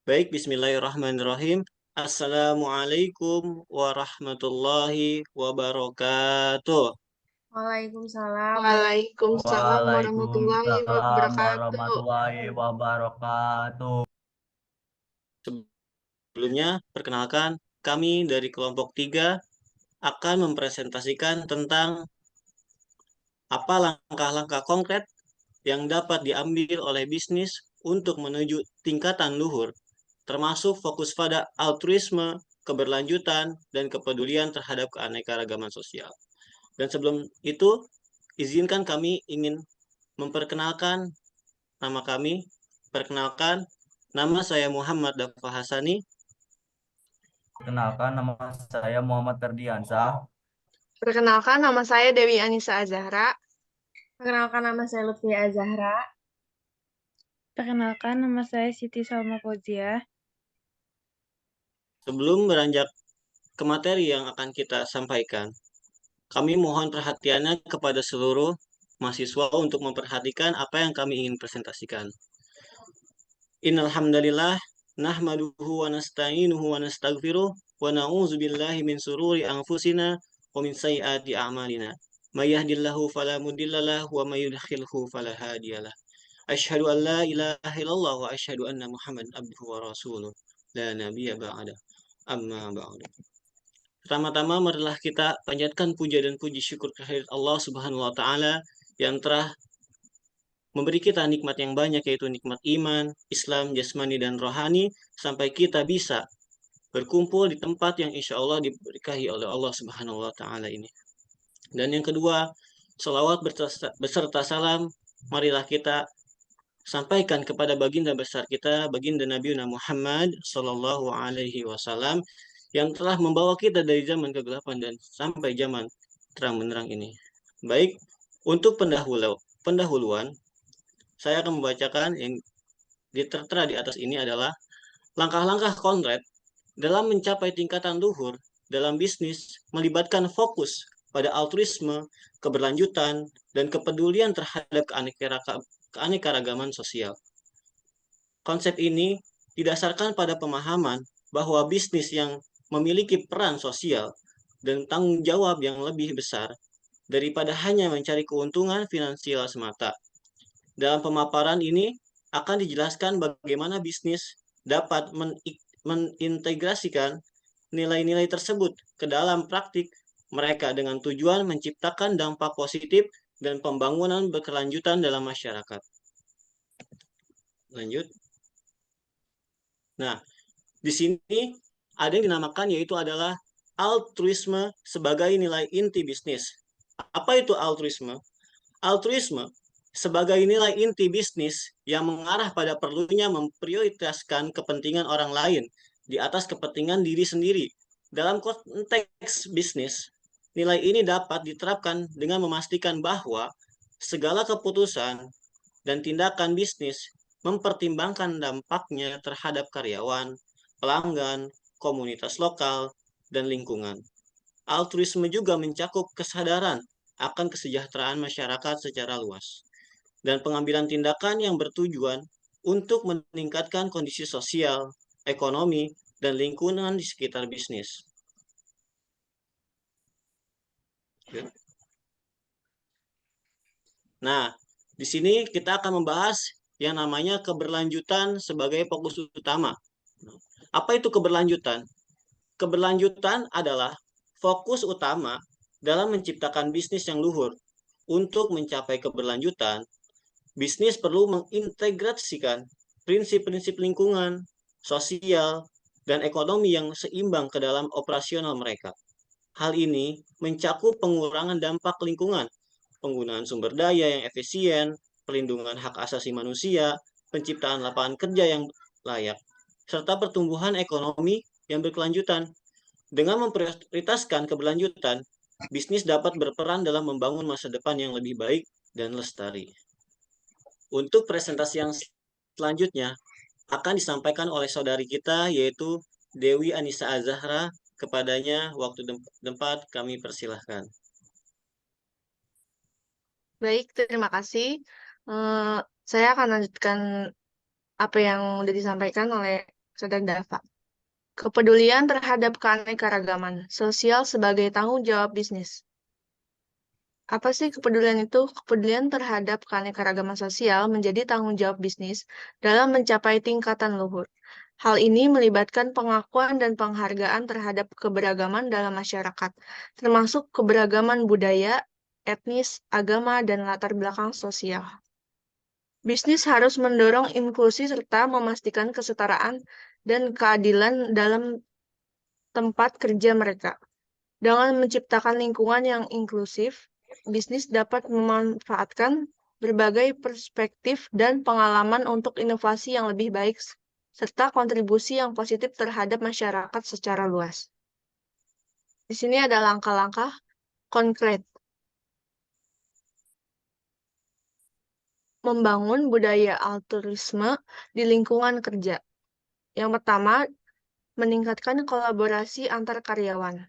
Baik, bismillahirrahmanirrahim. Assalamualaikum warahmatullahi wabarakatuh. Waalaikumsalam Waalaikumsalam warahmatullahi Waalaikumsalam wabarakatuh. warahmatullahi wabarakatuh. Sebelumnya, perkenalkan, kami dari kelompok 3 akan mempresentasikan tentang apa langkah-langkah konkret yang dapat diambil oleh bisnis untuk menuju tingkatan luhur, termasuk fokus pada altruisme, keberlanjutan, dan kepedulian terhadap keanekaragaman sosial. Dan sebelum itu, izinkan kami ingin memperkenalkan nama kami. Perkenalkan, nama saya Muhammad Dafa Hasani. Kenalkan, nama saya Muhammad Ferdiansah. Perkenalkan, nama saya Dewi Anissa Azahra. Perkenalkan, nama saya Lutfia Azahra. Perkenalkan, nama saya Siti Salma Fauzia. Sebelum beranjak ke materi yang akan kita sampaikan, kami mohon perhatiannya kepada seluruh mahasiswa untuk memperhatikan apa yang kami ingin presentasikan. Innal hamdalillah nahmaduhu wa nasta'inuhu wa nastaghfiruh wa na'udzu billahi min sururi anfusina wa min sayyiati a'malina. May yahdihillahu fala mudhillalah wa may yudhlilhu fala hadiyalah. Asyhadu an la ilaha illallah wa asyhadu anna Muhammadan abduhu wa rasuluh. La nabiyya ba'da. Amma ba'du. Pertama-tama marilah kita panjatkan puja dan puji syukur kehadirat Allah Subhanahu wa taala yang telah memberi kita nikmat yang banyak, yaitu nikmat iman, Islam, jasmani dan rohani, sampai kita bisa berkumpul di tempat yang insya Allah diberkahi oleh Allah Subhanahu wa taala ini. Dan yang kedua, salawat beserta salam marilah kita sampaikan kepada baginda besar kita, baginda Nabi Muhammad Sallallahu Alaihi Wasallam, yang telah membawa kita dari zaman kegelapan dan sampai zaman terang benderang ini. Baik, untuk pendahuluan, saya akan membacakan yang tertera di atas ini adalah langkah-langkah konkret dalam mencapai tingkatan luhur dalam bisnis melibatkan fokus pada altruisme, keberlanjutan, dan kepedulian terhadap keanekaragaman sosial. Konsep ini didasarkan pada pemahaman bahwa bisnis yang memiliki peran sosial dan tanggung jawab yang lebih besar daripada hanya mencari keuntungan finansial semata. Dalam pemaparan ini akan dijelaskan bagaimana bisnis dapat mengintegrasikan nilai-nilai tersebut ke dalam praktik mereka dengan tujuan menciptakan dampak positif dan pembangunan berkelanjutan dalam masyarakat. Lanjut. Nah, di sini ada yang dinamakan yaitu adalah altruisme sebagai nilai inti bisnis. Apa itu altruisme? Altruisme sebagai nilai inti bisnis yang mengarah pada perlunya memprioritaskan kepentingan orang lain di atas kepentingan diri sendiri. Dalam konteks bisnis, nilai ini dapat diterapkan dengan memastikan bahwa segala keputusan dan tindakan bisnis mempertimbangkan dampaknya terhadap karyawan, pelanggan, komunitas lokal, dan lingkungan. Altruisme juga mencakup kesadaran akan kesejahteraan masyarakat secara luas dan pengambilan tindakan yang bertujuan untuk meningkatkan kondisi sosial, ekonomi, dan lingkungan di sekitar bisnis. Nah, di sini kita akan membahas yang namanya keberlanjutan sebagai fokus utama. Apa itu keberlanjutan? Keberlanjutan adalah fokus utama dalam menciptakan bisnis yang luhur. Untuk mencapai keberlanjutan, bisnis perlu mengintegrasikan prinsip-prinsip lingkungan, sosial, dan ekonomi yang seimbang ke dalam operasional mereka. Hal ini mencakup pengurangan dampak lingkungan, penggunaan sumber daya yang efisien, perlindungan hak asasi manusia, penciptaan lapangan kerja yang layak, serta pertumbuhan ekonomi yang berkelanjutan. Dengan memprioritaskan keberlanjutan, bisnis dapat berperan dalam membangun masa depan yang lebih baik dan lestari. Untuk presentasi yang selanjutnya akan disampaikan oleh saudari kita yaitu Dewi Anissa Azahra. Kepadanya waktu tempat kami persilahkan. Baik, terima kasih. Eh, saya akan lanjutkan apa yang sudah disampaikan oleh Saudara Dava. Kepedulian terhadap keanekaragaman sosial sebagai tanggung jawab bisnis. Apa sih kepedulian itu? Kepedulian terhadap keanekaragaman sosial menjadi tanggung jawab bisnis dalam mencapai tingkatan luhur. Hal ini melibatkan pengakuan dan penghargaan terhadap keberagaman dalam masyarakat, termasuk keberagaman budaya, etnis, agama, dan latar belakang sosial. Bisnis harus mendorong inklusi serta memastikan kesetaraan dan keadilan dalam tempat kerja mereka. Dengan menciptakan lingkungan yang inklusif, bisnis dapat memanfaatkan berbagai perspektif dan pengalaman untuk inovasi yang lebih baik, serta kontribusi yang positif terhadap masyarakat secara luas. Di sini ada langkah-langkah konkret. Membangun budaya altruisme di lingkungan kerja. Yang pertama, meningkatkan kolaborasi antar karyawan.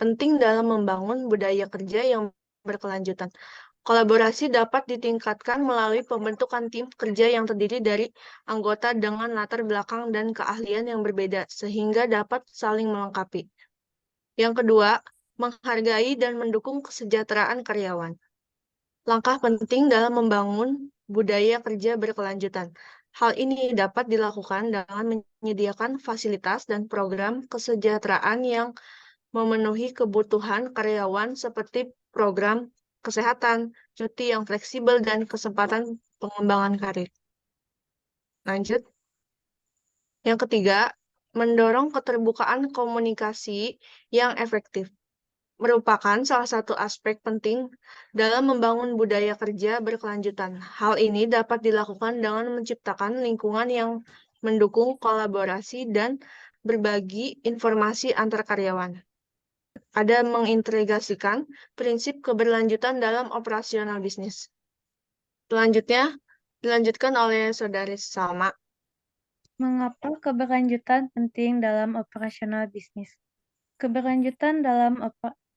Penting dalam membangun budaya kerja yang berkelanjutan. Kolaborasi dapat ditingkatkan melalui pembentukan tim kerja yang terdiri dari anggota dengan latar belakang dan keahlian yang berbeda, sehingga dapat saling melengkapi. Yang kedua, menghargai dan mendukung kesejahteraan karyawan. Langkah penting dalam membangun budaya kerja berkelanjutan. Hal ini dapat dilakukan dengan menyediakan fasilitas dan program kesejahteraan yang memenuhi kebutuhan karyawan seperti program kesehatan, cuti yang fleksibel, dan kesempatan pengembangan karir. Lanjut. Yang ketiga, mendorong keterbukaan komunikasi yang efektif. Merupakan salah satu aspek penting dalam membangun budaya kerja berkelanjutan. Hal ini dapat dilakukan dengan menciptakan lingkungan yang mendukung kolaborasi dan berbagi informasi antar karyawan. Ada mengintegrasikan prinsip keberlanjutan dalam operasional bisnis. Selanjutnya, dilanjutkan oleh Saudari Salma. Mengapa keberlanjutan penting dalam operasional bisnis? Keberlanjutan dalam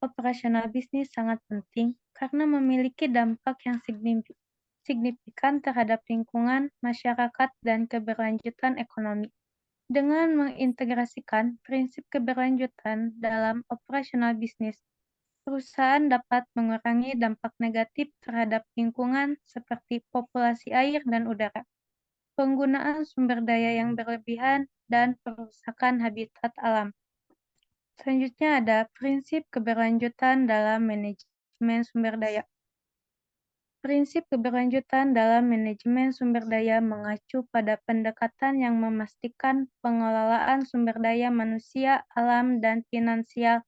operasional bisnis sangat penting karena memiliki dampak yang signifikan terhadap lingkungan, masyarakat, dan keberlanjutan ekonomi. Dengan mengintegrasikan prinsip keberlanjutan dalam operasional bisnis, perusahaan dapat mengurangi dampak negatif terhadap lingkungan seperti populasi air dan udara, penggunaan sumber daya yang berlebihan, dan perusakan habitat alam. Selanjutnya ada prinsip keberlanjutan dalam manajemen sumber daya. Prinsip keberlanjutan dalam manajemen sumber daya mengacu pada pendekatan yang memastikan pengelolaan sumber daya manusia, alam, dan finansial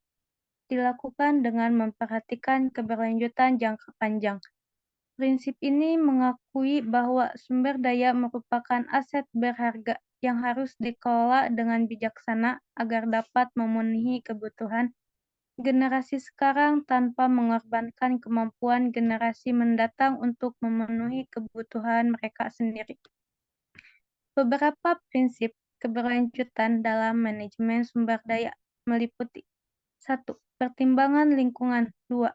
dilakukan dengan memperhatikan keberlanjutan jangka panjang. Prinsip ini mengakui bahwa sumber daya merupakan aset berharga yang harus dikelola dengan bijaksana agar dapat memenuhi kebutuhan generasi sekarang tanpa mengorbankan kemampuan generasi mendatang untuk memenuhi kebutuhan mereka sendiri. Beberapa prinsip keberlanjutan dalam manajemen sumber daya meliputi 1. Pertimbangan lingkungan. 2.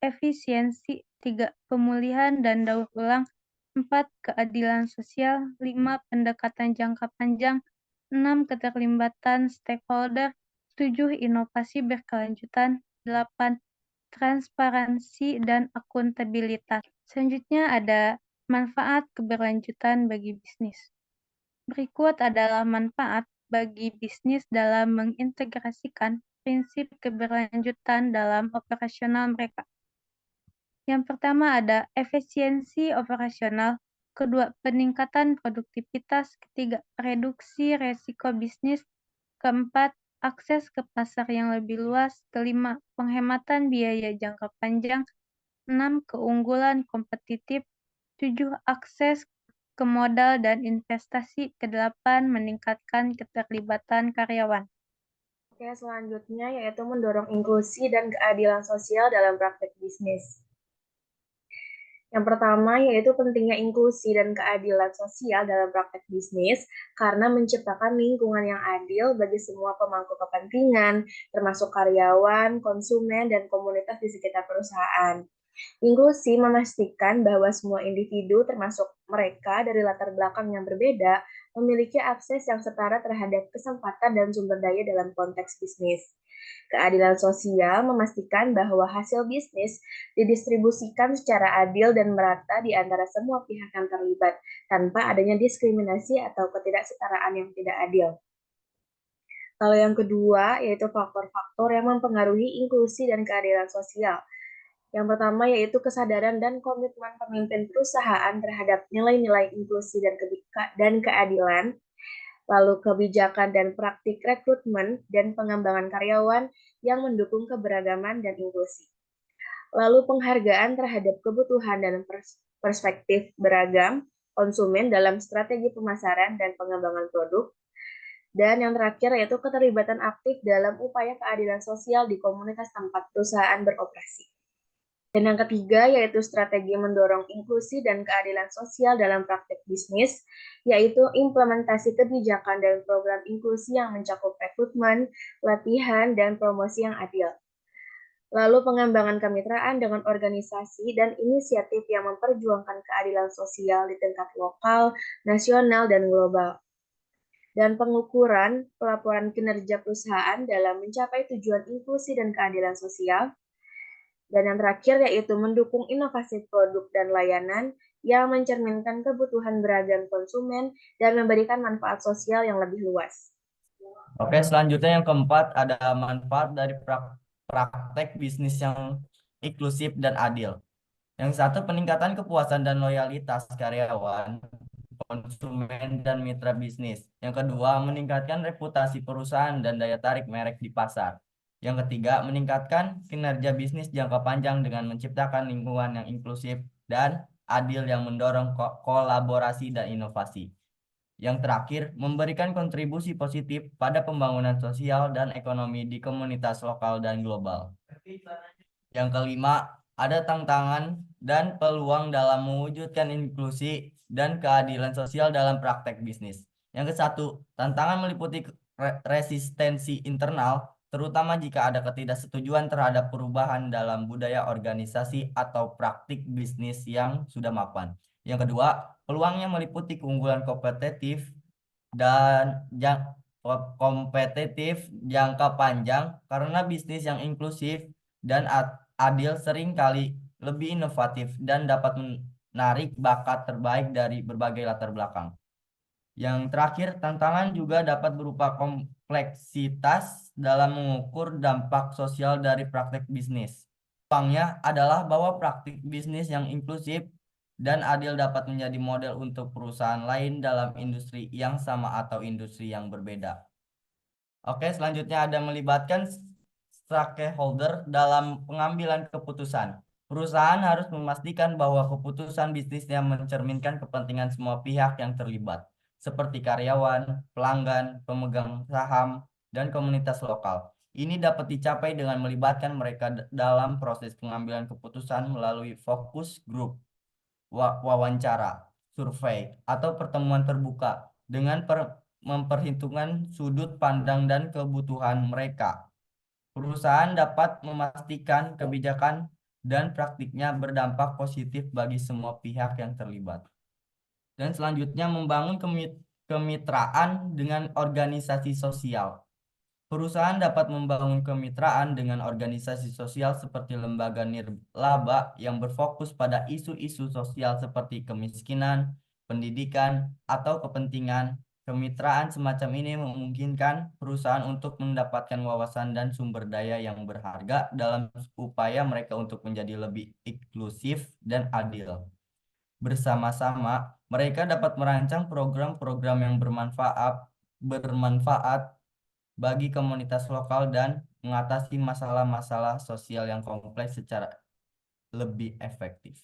Efisiensi. 3. Pemulihan dan daur ulang. 4. Keadilan sosial. 5. Pendekatan jangka panjang. 6. Keterlibatan stakeholder. 7. Inovasi berkelanjutan. 8. Transparansi dan akuntabilitas. Selanjutnya ada manfaat keberlanjutan bagi bisnis. Berikut adalah manfaat bagi bisnis dalam mengintegrasikan prinsip keberlanjutan dalam operasional mereka. Yang pertama ada efisiensi operasional, kedua peningkatan produktivitas, ketiga reduksi resiko bisnis, keempat akses ke pasar yang lebih luas, kelima penghematan biaya jangka panjang, 6 keunggulan kompetitif, 7 akses ke modal dan investasi, ke-8 meningkatkan keterlibatan karyawan. Oke, selanjutnya yaitu mendorong inklusi dan keadilan sosial dalam praktek bisnis. Yang pertama yaitu pentingnya inklusi dan keadilan sosial dalam praktek bisnis karena menciptakan lingkungan yang adil bagi semua pemangku kepentingan, termasuk karyawan, konsumen, dan komunitas di sekitar perusahaan. Inklusi memastikan bahwa semua individu, termasuk mereka dari latar belakang yang berbeda, memiliki akses yang setara terhadap kesempatan dan sumber daya dalam konteks bisnis. Keadilan sosial memastikan bahwa hasil bisnis didistribusikan secara adil dan merata di antara semua pihak yang terlibat, tanpa adanya diskriminasi atau ketidaksetaraan yang tidak adil. Kalau yang kedua, yaitu faktor-faktor yang mempengaruhi inklusi dan keadilan sosial. Yang pertama yaitu kesadaran dan komitmen pemimpin perusahaan terhadap nilai-nilai inklusi dan keadilan, lalu kebijakan dan praktik rekrutmen dan pengembangan karyawan yang mendukung keberagaman dan inklusi. Lalu penghargaan terhadap kebutuhan dan perspektif beragam konsumen dalam strategi pemasaran dan pengembangan produk. Dan yang terakhir yaitu keterlibatan aktif dalam upaya keadilan sosial di komunitas tempat perusahaan beroperasi. Dan yang ketiga yaitu strategi mendorong inklusi dan keadilan sosial dalam praktik bisnis, yaitu implementasi kebijakan dan program inklusi yang mencakup rekrutmen, latihan, dan promosi yang adil. Lalu pengembangan kemitraan dengan organisasi dan inisiatif yang memperjuangkan keadilan sosial di tingkat lokal, nasional, dan global. Dan pengukuran pelaporan kinerja perusahaan dalam mencapai tujuan inklusi dan keadilan sosial. Dan yang terakhir yaitu mendukung inovasi produk dan layanan yang mencerminkan kebutuhan beragam konsumen dan memberikan manfaat sosial yang lebih luas. Oke, selanjutnya yang keempat ada manfaat dari praktek bisnis yang inklusif dan adil. Yang satu, peningkatan kepuasan dan loyalitas karyawan, konsumen, dan mitra bisnis. Yang kedua, meningkatkan reputasi perusahaan dan daya tarik merek di pasar. Yang ketiga, meningkatkan kinerja bisnis jangka panjang dengan menciptakan lingkungan yang inklusif dan adil yang mendorong kolaborasi dan inovasi. Yang terakhir, memberikan kontribusi positif pada pembangunan sosial dan ekonomi di komunitas lokal dan global. Yang kelima, ada tantangan dan peluang dalam mewujudkan inklusi dan keadilan sosial dalam praktek bisnis. Yang kesatu, tantangan meliputi resistensi internal, terutama jika ada ketidaksetujuan terhadap perubahan dalam budaya organisasi atau praktik bisnis yang sudah mapan. Yang kedua, peluangnya meliputi keunggulan kompetitif jangka panjang karena bisnis yang inklusif dan adil sering kali lebih inovatif dan dapat menarik bakat terbaik dari berbagai latar belakang. Yang terakhir, tantangan juga dapat berupa kompleksitas dalam mengukur dampak sosial dari praktek bisnis. Peluangnya adalah bahwa praktik bisnis yang inklusif dan adil dapat menjadi model untuk perusahaan lain dalam industri yang sama atau industri yang berbeda. Oke, selanjutnya ada melibatkan stakeholder dalam pengambilan keputusan. Perusahaan harus memastikan bahwa keputusan bisnisnya mencerminkan kepentingan semua pihak yang terlibat, seperti karyawan, pelanggan, pemegang saham, dan komunitas lokal. Ini dapat dicapai dengan melibatkan mereka dalam proses pengambilan keputusan melalui fokus group, wawancara, survei, atau pertemuan terbuka dengan memperhitungkan sudut pandang dan kebutuhan mereka. Perusahaan dapat memastikan kebijakan dan praktiknya berdampak positif bagi semua pihak yang terlibat. Dan selanjutnya membangun kemitraan dengan organisasi sosial. Perusahaan dapat membangun kemitraan dengan organisasi sosial seperti lembaga nirlaba yang berfokus pada isu-isu sosial seperti kemiskinan, pendidikan, atau kepentingan. Kemitraan semacam ini memungkinkan perusahaan untuk mendapatkan wawasan dan sumber daya yang berharga dalam upaya mereka untuk menjadi lebih inklusif dan adil. Bersama-sama, mereka dapat merancang program-program yang bermanfaat bagi komunitas lokal dan mengatasi masalah-masalah sosial yang kompleks secara lebih efektif.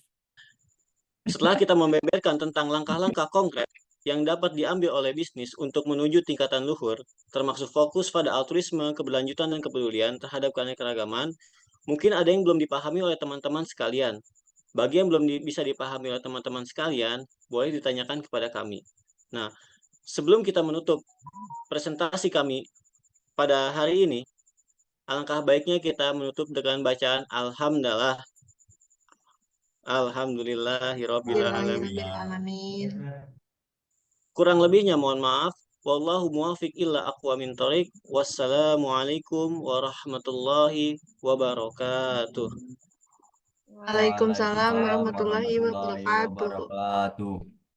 Setelah kita membeberkan tentang langkah-langkah konkret yang dapat diambil oleh bisnis untuk menuju tingkatan luhur, termasuk fokus pada altruisme, keberlanjutan, dan kepedulian terhadap keanekaragaman, mungkin ada yang belum dipahami oleh teman-teman sekalian. Bagi yang belum bisa dipahami oleh teman-teman sekalian, boleh ditanyakan kepada kami. Nah, sebelum kita menutup presentasi kami pada hari ini, alangkah baiknya kita menutup dengan bacaan Alhamdulillah. Alhamdulillahirabbil alamin. Alamin. Kurang lebihnya mohon maaf. Wallahu muwafiq illa aqwa min thoriq. Wassalamualaikum warahmatullahi wabarakatuh. Waalaikumsalam warahmatullahi warahmatullahi wabarakatuh. wabarakatuh.